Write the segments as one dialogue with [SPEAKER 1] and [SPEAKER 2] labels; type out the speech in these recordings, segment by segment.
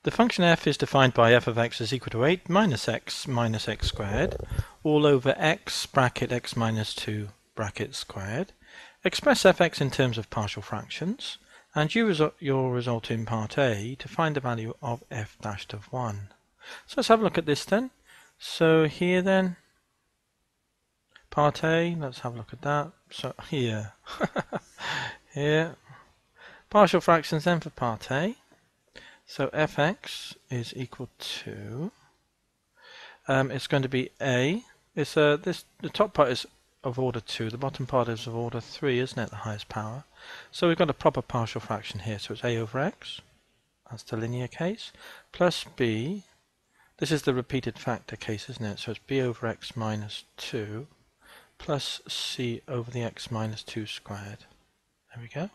[SPEAKER 1] The function f is defined by f of x is equal to 8 minus x squared all over x bracket x minus 2 bracket squared. Express fx in terms of partial fractions and use your result in part A to find the value of f dashed of 1. So let's have a look at this then. So here then, part A, let's have a look at that. So here, here, partial fractions then for part A. So fx is equal to, it's going to be a, the top part is of order 2, the bottom part is of order 3, isn't it, the highest power? So we've got a proper partial fraction here, so it's a over x, that's the linear case, plus b, this is the repeated factor case, isn't it? So it's b over x minus 2, plus c over the x minus 2 squared. There we go.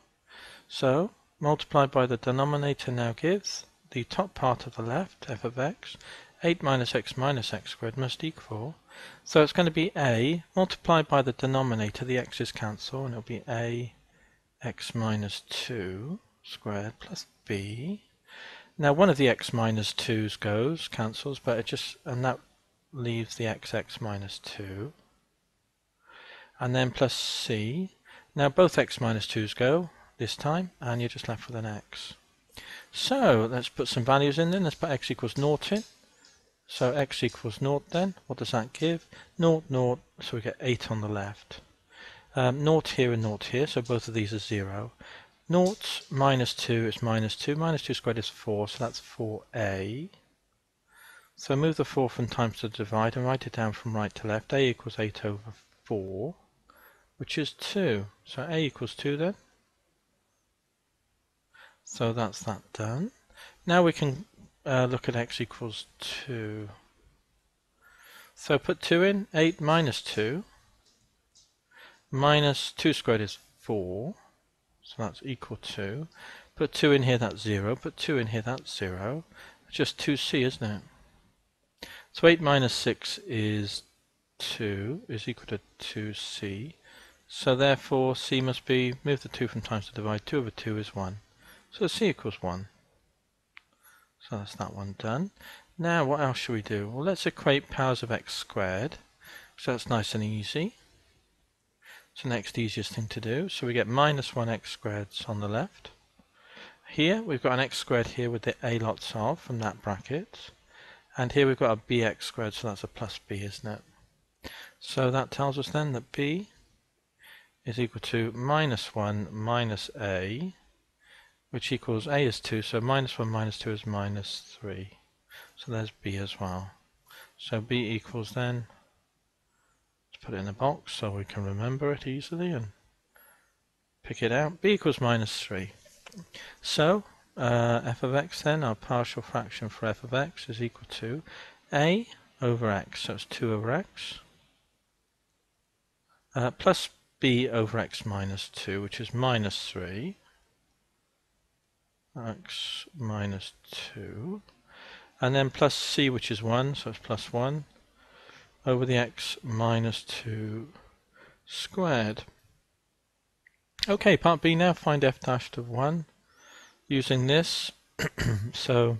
[SPEAKER 1] So, multiplied by the denominator now gives the top part of the left, f of x, 8 minus x squared must equal. So it's going to be a multiplied by the denominator, the x's cancel, and it'll be a x minus 2 squared plus b. Now one of the x minus 2's goes, cancels, but and that leaves the x minus 2. And then plus c. Now both x minus 2's go this time, and you're just left with an x. So let's put some values in then. Let's put x equals 0 in. So x equals 0 then. What does that give? 0, 0, so we get 8 on the left. 0 here and 0 here, so both of these are 0. 0 minus 2 is minus 2. Minus 2 squared is 4, so that's 4a. So move the 4 from times to the divide and write it down from right to left. A equals 8 over 4, which is 2. So a equals 2 then. So that's that done. Now we can look at x equals 2. So put 2 in, 8 minus 2. Minus 2 squared is 4. So that's equal to. Put 2 in here, that's 0. Put 2 in here, that's 0. It's just 2c, isn't it? So 8 minus 6 is 2, is equal to 2c. So therefore c must be, move the 2 from times to divide, 2 over 2 is 1. So c equals 1. So that's that one done. Now what else should we do? Well, let's equate powers of x squared. So that's nice and easy. It's the next easiest thing to do. So we get minus 1x squared on the left. Here we've got an x squared here with the a lots of from that bracket. And here we've got a bx squared, so that's a plus b, isn't it? So that tells us then that b is equal to minus 1 minus a, which equals a is 2, so minus 1 minus 2 is minus 3. So there's b as well. So b equals then, let's put it in a box so we can remember it easily and pick it out. B equals minus 3. So f of x then, our partial fraction for f of x is equal to a over x, so it's 2 over x, plus b over x minus 2, which is minus 3. X minus 2, and then plus c, which is 1, so it's plus 1 over the x minus 2 squared. Okay, part B now, find f dashed of 1 using this. So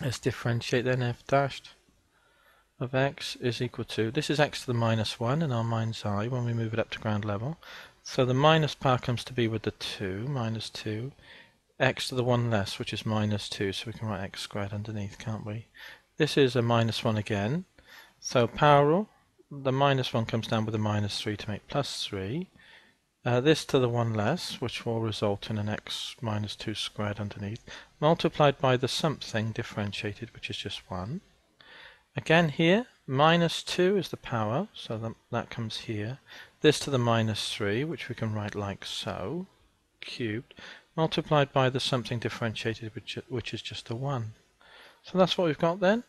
[SPEAKER 1] let's differentiate then. F dashed of x is equal to, this is x to the minus 1 in our mind's eye when we move it up to ground level. So the minus power comes to be with the 2, minus 2. X to the 1 less, which is minus 2, so we can write x squared underneath, can't we? This is a minus 1 again, so power rule, the minus 1 comes down with a minus 3 to make plus 3. This to the 1 less, which will result in an x minus 2 squared underneath, multiplied by the something differentiated, which is just 1. Again here, minus 2 is the power, so that comes here. This to the minus 3, which we can write like so, cubed, multiplied by the something differentiated, which is just a 1. So that's what we've got then.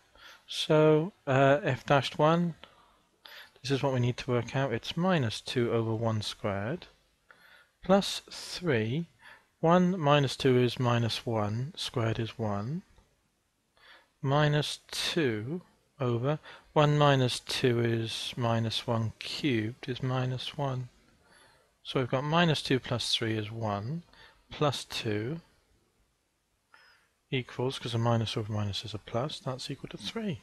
[SPEAKER 1] So f dashed 1, this is what we need to work out. It's minus 2 over 1 squared plus 3. 1 minus 2 is minus 1, squared is 1, minus 2 over 1 minus 2 is minus 1 cubed is minus 1. So we've got minus 2 plus 3 is 1. Plus 2 equals, because a minus over minus is a plus, that's equal to 3.